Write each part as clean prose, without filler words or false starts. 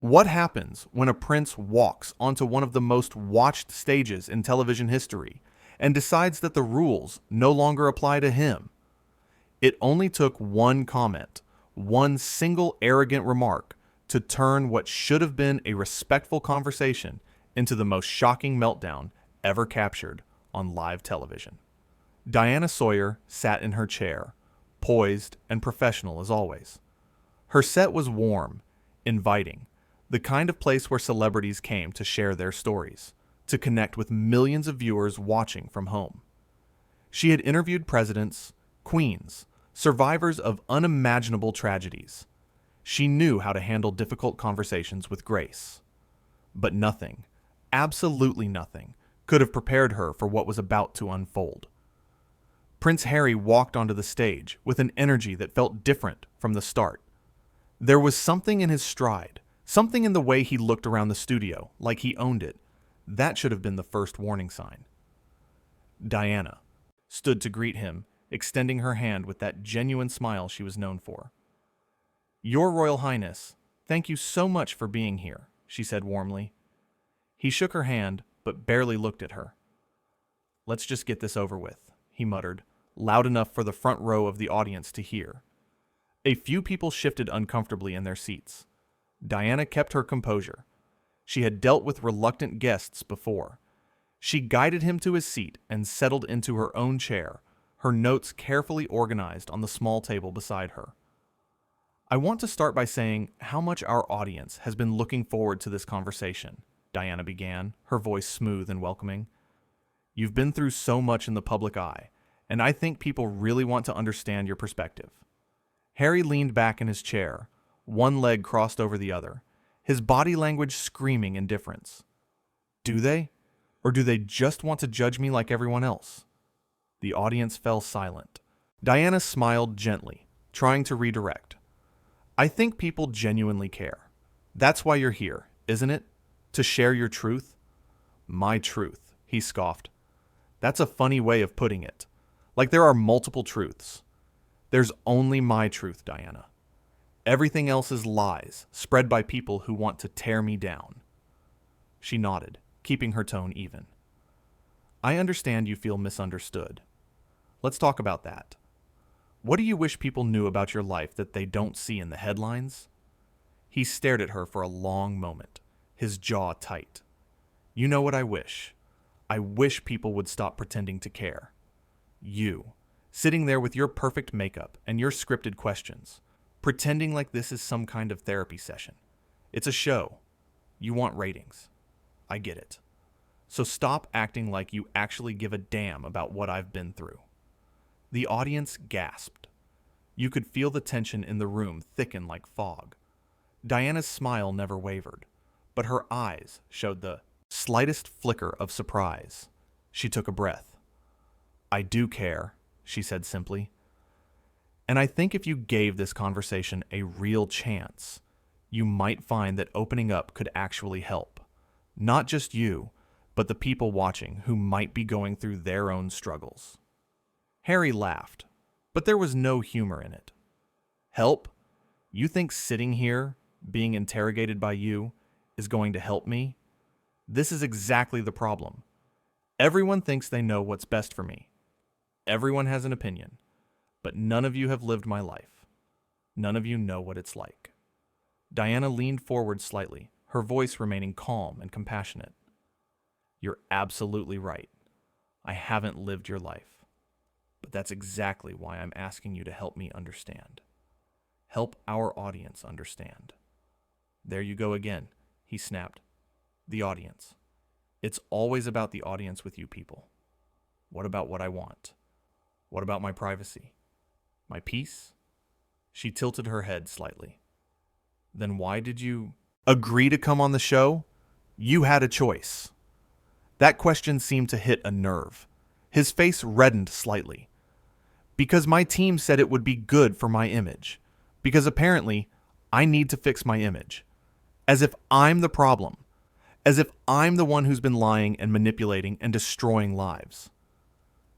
What happens when a prince walks onto one of the most watched stages in television history and decides that the rules no longer apply to him? It only took one comment, one single arrogant remark, to turn what should have been a respectful conversation into the most shocking meltdown ever captured on live television. Diana Sawyer sat in her chair, poised and professional as always. Her set was warm, inviting, the kind of place where celebrities came to share their stories, to connect with millions of viewers watching from home. She had interviewed presidents, queens, survivors of unimaginable tragedies. She knew how to handle difficult conversations with grace. But nothing, absolutely nothing, could have prepared her for what was about to unfold. Prince Harry walked onto the stage with an energy that felt different from the start. There was something in his stride, something in the way he looked around the studio, like he owned it. That should have been the first warning sign. Diana stood to greet him, extending her hand with that genuine smile she was known for. "Your Royal Highness, thank you so much for being here," she said warmly. He shook her hand, but barely looked at her. "Let's just get this over with," he muttered, loud enough for the front row of the audience to hear. A few people shifted uncomfortably in their seats. Diana kept her composure. She had dealt with reluctant guests before. She guided him to his seat and settled into her own chair, her notes carefully organized on the small table beside her. "I want to start by saying how much our audience has been looking forward to this conversation," Diana began, her voice smooth and welcoming. "You've been through so much in the public eye, and I think people really want to understand your perspective." Harry leaned back in his chair, one leg crossed over the other, his body language screaming indifference. "Do they? Or do they just want to judge me like everyone else?" The audience fell silent. Diana smiled gently, trying to redirect. "I think people genuinely care. That's why you're here, isn't it? To share your truth?" "My truth," he scoffed. "That's a funny way of putting it. Like there are multiple truths. There's only my truth, Diana. Everything else is lies, spread by people who want to tear me down." She nodded, keeping her tone even. "I understand you feel misunderstood. Let's talk about that. What do you wish people knew about your life that they don't see in the headlines?" He stared at her for a long moment, his jaw tight. "You know what I wish? I wish people would stop pretending to care. You, sitting there with your perfect makeup and your scripted questions, pretending like this is some kind of therapy session. It's a show. You want ratings. I get it. So stop acting like you actually give a damn about what I've been through." The audience gasped. You could feel the tension in the room thicken like fog. Diana's smile never wavered, but her eyes showed the slightest flicker of surprise. She took a breath. "I do care," she said simply. "And I think if you gave this conversation a real chance, you might find that opening up could actually help. Not just you, but the people watching who might be going through their own struggles." Harry laughed, but there was no humor in it. "Help? You think sitting here, being interrogated by you, is going to help me? This is exactly the problem. Everyone thinks they know what's best for me. Everyone has an opinion, but none of you have lived my life. None of you know what it's like." Diana leaned forward slightly, her voice remaining calm and compassionate. "You're absolutely right. I haven't lived your life. But that's exactly why I'm asking you to help me understand. Help our audience understand." "There you go again," he snapped. "The audience. It's always about the audience with you people. What about what I want? What about my privacy? My peace?" She tilted her head slightly. "Then why did you agree to come on the show? You had a choice." That question seemed to hit a nerve. His face reddened slightly. "Because my team said it would be good for my image. Because apparently, I need to fix my image. As if I'm the problem. As if I'm the one who's been lying and manipulating and destroying lives."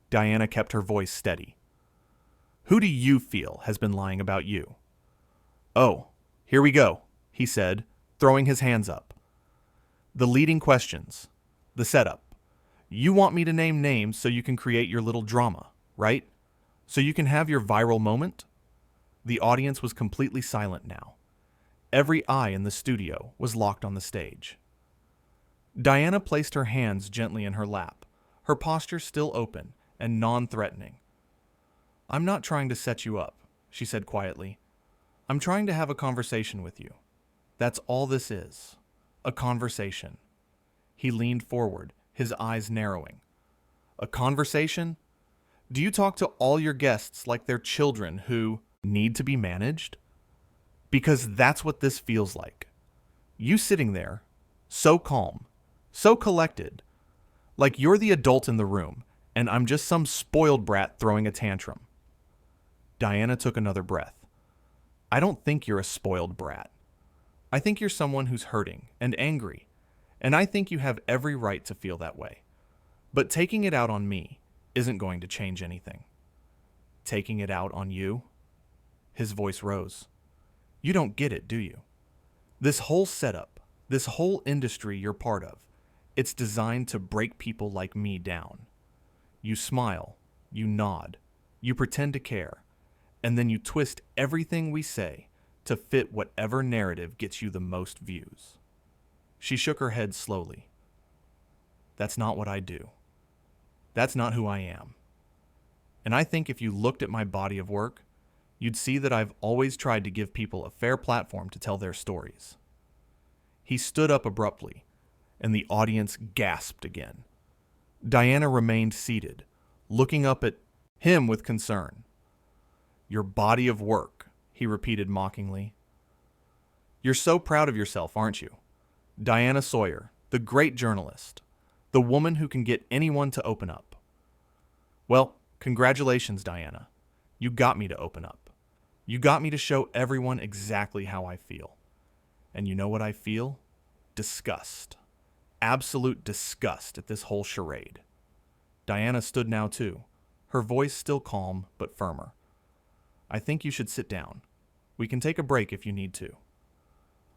Diana kept her voice steady. "Who do you feel has been lying about you?" "Oh, here we go," he said, throwing his hands up. The leading questions. The setup. You want me to name names so you can create your little drama, right? So you can have your viral moment? The audience was completely silent now. Every eye in the studio was locked on the stage. Diana placed her hands gently in her lap, her posture still open and non-threatening. "I'm not trying to set you up," she said quietly. "I'm trying to have a conversation with you. That's all this is. A conversation." He leaned forward, his eyes narrowing. "A conversation? Do you talk to all your guests like they're children who need to be managed? Because that's what this feels like. You sitting there, so calm, so collected, like you're the adult in the room, and I'm just some spoiled brat throwing a tantrum." Diana took another breath. "I don't think you're a spoiled brat. I think you're someone who's hurting and angry, and I think you have every right to feel that way. But taking it out on me isn't going to change anything." "Taking it out on you?" His voice rose. "You don't get it, do you? This whole setup, this whole industry you're part of, it's designed to break people like me down. You smile, you nod, you pretend to care, and then you twist everything we say to fit whatever narrative gets you the most views." She shook her head slowly. "That's not what I do. That's not who I am. And I think if you looked at my body of work, you'd see that I've always tried to give people a fair platform to tell their stories." He stood up abruptly, and the audience gasped again. Diana remained seated, looking up at him with concern. "Your body of work," he repeated mockingly. "You're so proud of yourself, aren't you? Diana Sawyer, the great journalist, the woman who can get anyone to open up. Well, congratulations, Diana. You got me to open up. You got me to show everyone exactly how I feel. And you know what I feel? Disgust. Absolute disgust at this whole charade." Diana stood now too, her voice still calm but firmer. "I think you should sit down. We can take a break if you need to."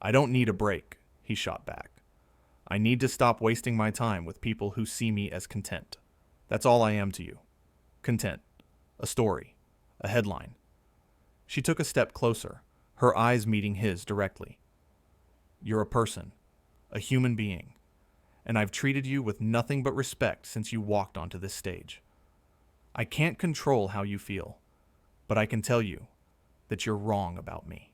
"I don't need a break," he shot back. "I need to stop wasting my time with people who see me as content. That's all I am to you. Content. A story. A headline." She took a step closer, her eyes meeting his directly. "You're a person, a human being, and I've treated you with nothing but respect since you walked onto this stage. I can't control how you feel, but I can tell you that you're wrong about me."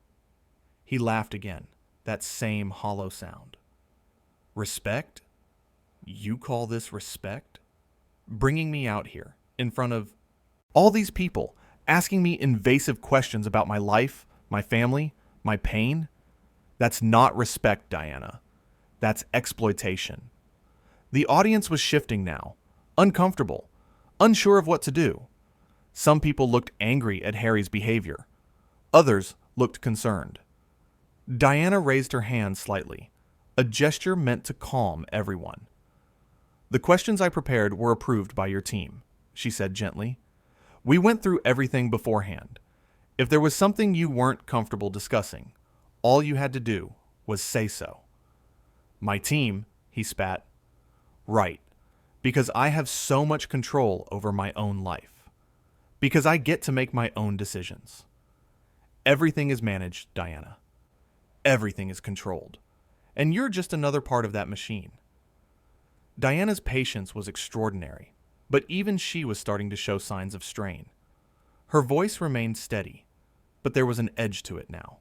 He laughed again, that same hollow sound. "Respect? You call this respect? Bringing me out here, in front of all these people, asking me invasive questions about my life, my family, my pain? That's not respect, Diana. That's exploitation." The audience was shifting now, uncomfortable, unsure of what to do. Some people looked angry at Harry's behavior. Others looked concerned. Diana raised her hand slightly, a gesture meant to calm everyone. "The questions I prepared were approved by your team," she said gently. "We went through everything beforehand. If there was something you weren't comfortable discussing, all you had to do was say so." "My team," he spat. "Right, because I have so much control over my own life. Because I get to make my own decisions. Everything is managed, Diana. Everything is controlled. And you're just another part of that machine." Diana's patience was extraordinary, but even she was starting to show signs of strain. Her voice remained steady, but there was an edge to it now.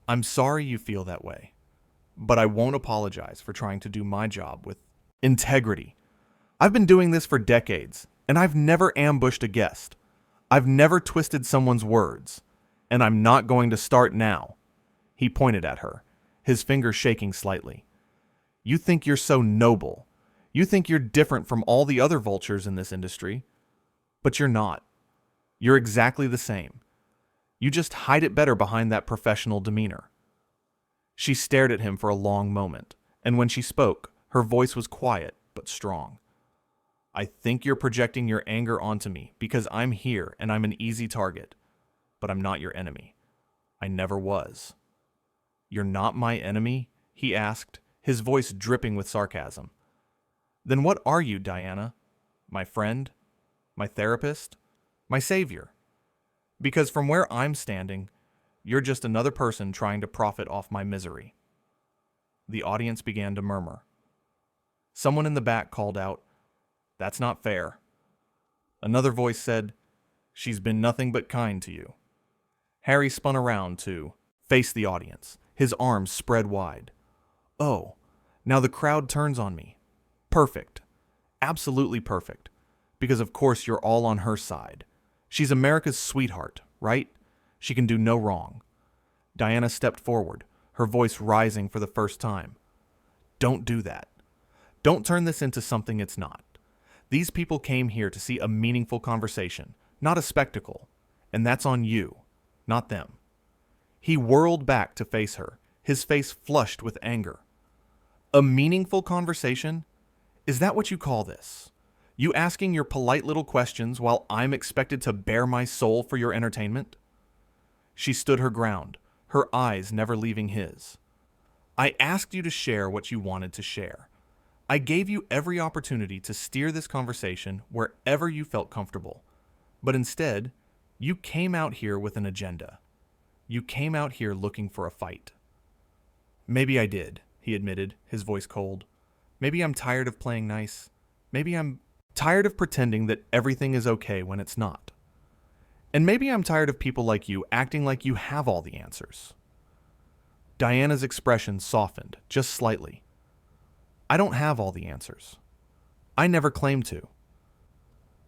"I'm sorry you feel that way, but I won't apologize for trying to do my job with integrity. I've been doing this for decades, and I've never ambushed a guest. I've never twisted someone's words, and I'm not going to start now." He pointed at her, his finger shaking slightly. "You think you're so noble. You think you're different from all the other vultures in this industry. But you're not. You're exactly the same. You just hide it better behind that professional demeanor." She stared at him for a long moment, and when she spoke, her voice was quiet but strong. "I think you're projecting your anger onto me because I'm here and I'm an easy target. But I'm not your enemy. I never was. "You're not my enemy?" he asked, his voice dripping with sarcasm. "Then what are you, Diana? My friend? My therapist? My savior? Because from where I'm standing, you're just another person trying to profit off my misery." The audience began to murmur. Someone in the back called out, "That's not fair." Another voice said, "She's been nothing but kind to you." Harry spun around to face the audience, his arms spread wide. "Oh, now the crowd turns on me. Perfect. Absolutely perfect. Because of course you're all on her side. She's America's sweetheart, right? She can do no wrong." Diana stepped forward, her voice rising for the first time. "Don't do that. Don't turn this into something it's not. These people came here to see a meaningful conversation, not a spectacle, and that's on you, not them." He whirled back to face her, his face flushed with anger. "A meaningful conversation? Is that what you call this? You asking your polite little questions while I'm expected to bare my soul for your entertainment?" She stood her ground, her eyes never leaving his. "I asked you to share what you wanted to share. I gave you every opportunity to steer this conversation wherever you felt comfortable. But instead, you came out here with an agenda. You came out here looking for a fight." "Maybe I did," he admitted, his voice cold. "Maybe I'm tired of playing nice. Maybe I'm tired of pretending that everything is okay when it's not. And maybe I'm tired of people like you acting like you have all the answers." Diana's expression softened, just slightly. "I don't have all the answers. I never claimed to.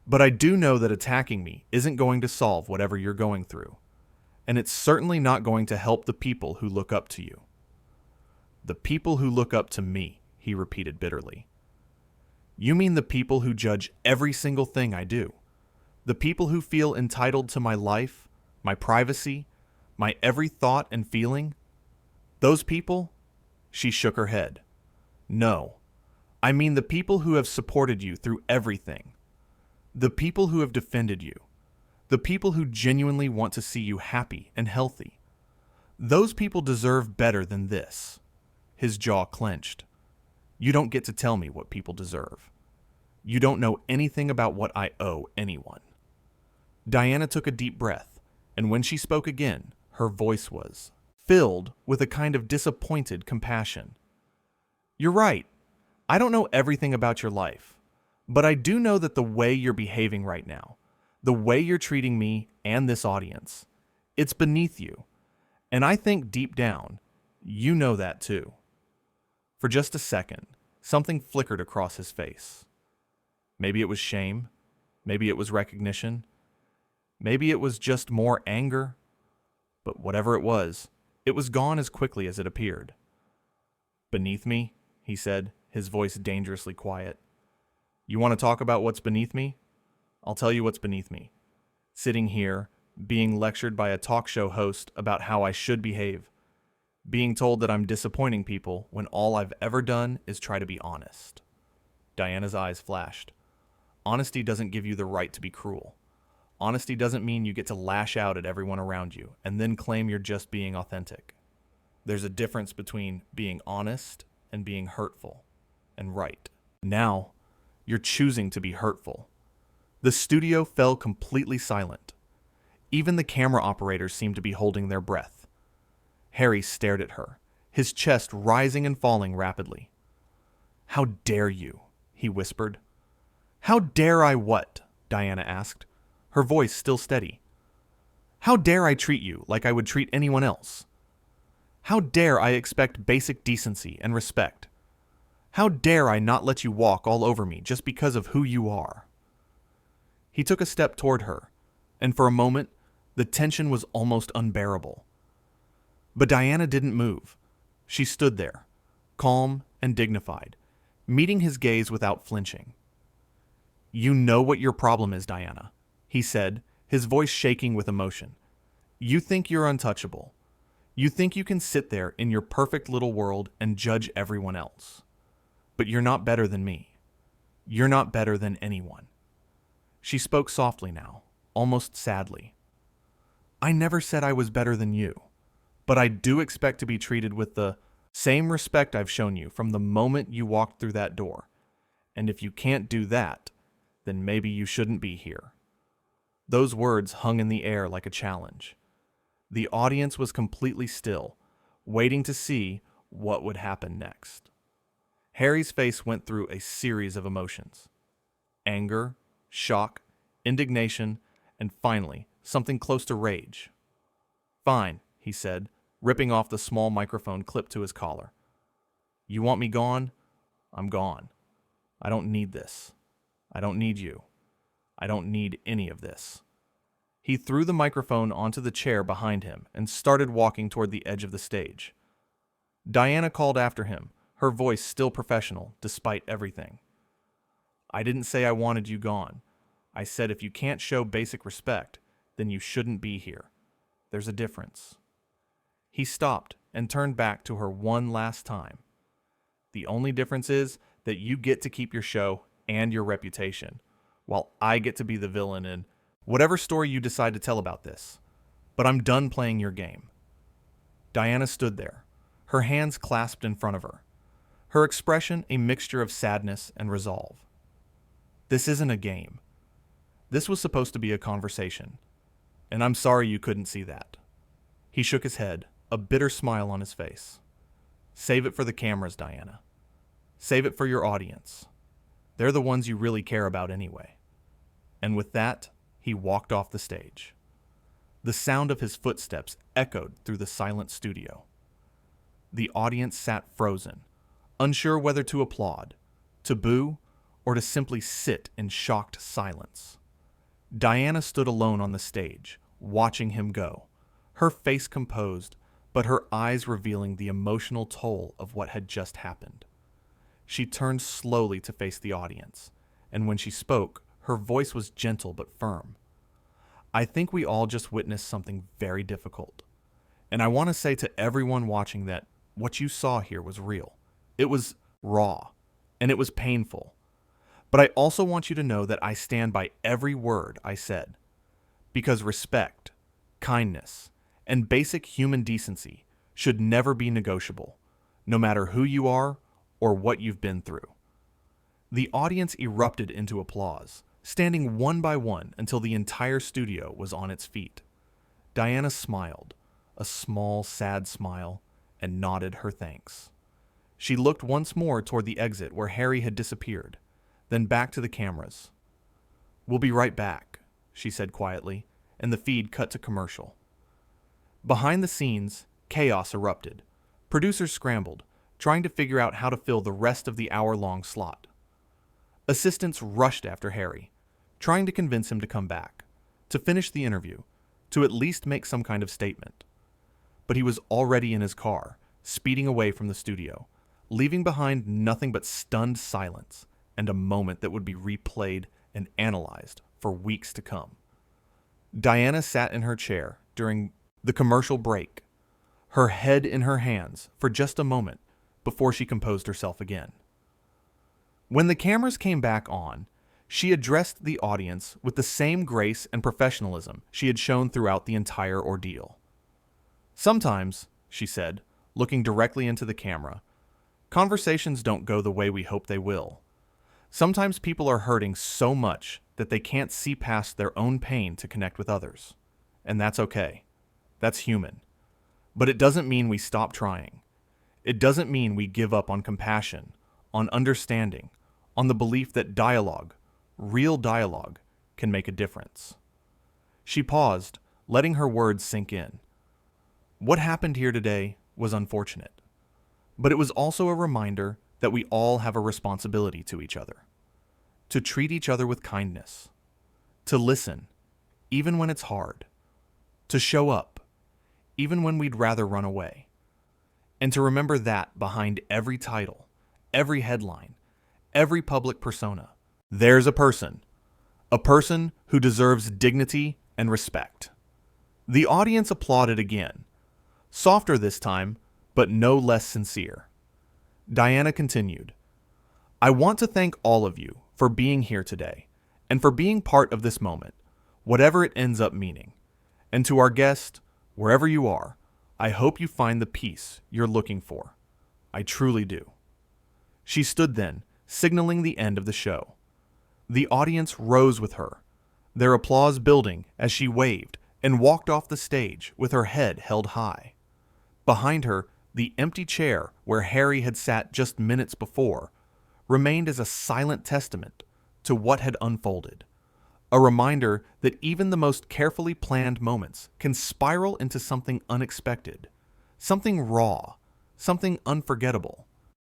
But I do know that attacking me isn't going to solve whatever you're going through. And it's certainly not going to help the people who look up to you." "The people who look up to me," he repeated bitterly. "You mean the people who judge every single thing I do? The people who feel entitled to my life, my privacy, my every thought and feeling? Those people?" She shook her head. "No. I mean the people who have supported you through everything. The people who have defended you. The people who genuinely want to see you happy and healthy. Those people deserve better than this." His jaw clenched. "You don't get to tell me what people deserve. You don't know anything about what I owe anyone." Diana took a deep breath, and when she spoke again, her voice was filled with a kind of disappointed compassion. "You're right. I don't know everything about your life, but I do know that the way you're behaving right now, the way you're treating me and this audience, it's beneath you. And I think deep down, you know that too." For just a second, something flickered across his face. Maybe it was shame. Maybe it was recognition. Maybe it was just more anger. But whatever it was gone as quickly as it appeared. "Beneath me?" he said, his voice dangerously quiet. "You want to talk about what's beneath me? I'll tell you what's beneath me. Sitting here, being lectured by a talk show host about how I should behave. Being told that I'm disappointing people when all I've ever done is try to be honest." Diana's eyes flashed. "Honesty doesn't give you the right to be cruel. Honesty doesn't mean you get to lash out at everyone around you and then claim you're just being authentic. There's a difference between being honest and being hurtful. And right now, you're choosing to be hurtful." The studio fell completely silent. Even the camera operators seemed to be holding their breath. Harry stared at her, his chest rising and falling rapidly. "How dare you?" he whispered. "How dare I what?" Diana asked, her voice still steady. "How dare I treat you like I would treat anyone else? How dare I expect basic decency and respect? How dare I not let you walk all over me just because of who you are?" He took a step toward her, and for a moment, the tension was almost unbearable. But Diana didn't move. She stood there, calm and dignified, meeting his gaze without flinching. "You know what your problem is, Diana," he said, his voice shaking with emotion. "You think you're untouchable. You think you can sit there in your perfect little world and judge everyone else. But you're not better than me. You're not better than anyone." She spoke softly now, almost sadly. "I never said I was better than you. But I do expect to be treated with the same respect I've shown you from the moment you walked through that door. And if you can't do that, then maybe you shouldn't be here." Those words hung in the air like a challenge. The audience was completely still, waiting to see what would happen next. Harry's face went through a series of emotions: anger, shock, indignation, and finally, something close to rage. "Fine," he said, ripping off the small microphone clipped to his collar. "You want me gone? I'm gone. I don't need this. I don't need you. I don't need any of this." He threw the microphone onto the chair behind him and started walking toward the edge of the stage. Diana called after him, her voice still professional despite everything. "I didn't say I wanted you gone. I said if you can't show basic respect, then you shouldn't be here. There's a difference." He stopped and turned back to her one last time. "The only difference is that you get to keep your show and your reputation, while I get to be the villain in whatever story you decide to tell about this. But I'm done playing your game." Diana stood there, her hands clasped in front of her, her expression a mixture of sadness and resolve. "This isn't a game. This was supposed to be a conversation, and I'm sorry you couldn't see that." He shook his head, a bitter smile on his face. "Save it for the cameras, Diana. Save it for your audience. They're the ones you really care about anyway." And with that, he walked off the stage. The sound of his footsteps echoed through the silent studio. The audience sat frozen, unsure whether to applaud, to boo, or to simply sit in shocked silence. Diana stood alone on the stage, watching him go, her face composed, but her eyes revealing the emotional toll of what had just happened. She turned slowly to face the audience, and when she spoke, her voice was gentle but firm. "I think we all just witnessed something very difficult. And I want to say to everyone watching that what you saw here was real. It was raw, and it was painful. But I also want you to know that I stand by every word I said. Because respect, kindness, and basic human decency should never be negotiable, no matter who you are or what you've been through." The audience erupted into applause, standing one by one until the entire studio was on its feet. Diana smiled, a small, sad smile, and nodded her thanks. She looked once more toward the exit where Harry had disappeared, then back to the cameras. "We'll be right back," she said quietly, and the feed cut to commercial. Behind the scenes, chaos erupted. Producers scrambled, trying to figure out how to fill the rest of the hour-long slot. Assistants rushed after Harry, trying to convince him to come back, to finish the interview, to at least make some kind of statement. But he was already in his car, speeding away from the studio, leaving behind nothing but stunned silence and a moment that would be replayed and analyzed for weeks to come. Diana sat in her chair during the commercial break, her head in her hands for just a moment before she composed herself again. When the cameras came back on, she addressed the audience with the same grace and professionalism she had shown throughout the entire ordeal. "Sometimes," she said, looking directly into the camera, "conversations don't go the way we hope they will. Sometimes people are hurting so much that they can't see past their own pain to connect with others. And that's okay. That's human. But it doesn't mean we stop trying. It doesn't mean we give up on compassion, on understanding, on the belief that dialogue, real dialogue, can make a difference." She paused, letting her words sink in. What happened here today was unfortunate, but it was also a reminder that we all have a responsibility to each other. To treat each other with kindness. To listen, even when it's hard. To show up, even when we'd rather run away. And to remember that behind every title, every headline, every public persona, there's a person who deserves dignity and respect. The audience applauded again, softer this time, but no less sincere. Diana continued, "I want to thank all of you for being here today and for being part of this moment, whatever it ends up meaning. And to our guest, wherever you are, I hope you find the peace you're looking for. I truly do." She stood then, signaling the end of the show. The audience rose with her, their applause building as she waved and walked off the stage with her head held high. Behind her, the empty chair where Harry had sat just minutes before remained as a silent testament to what had unfolded, a reminder that even the most carefully planned moments can spiral into something unexpected, something raw, something unforgettable.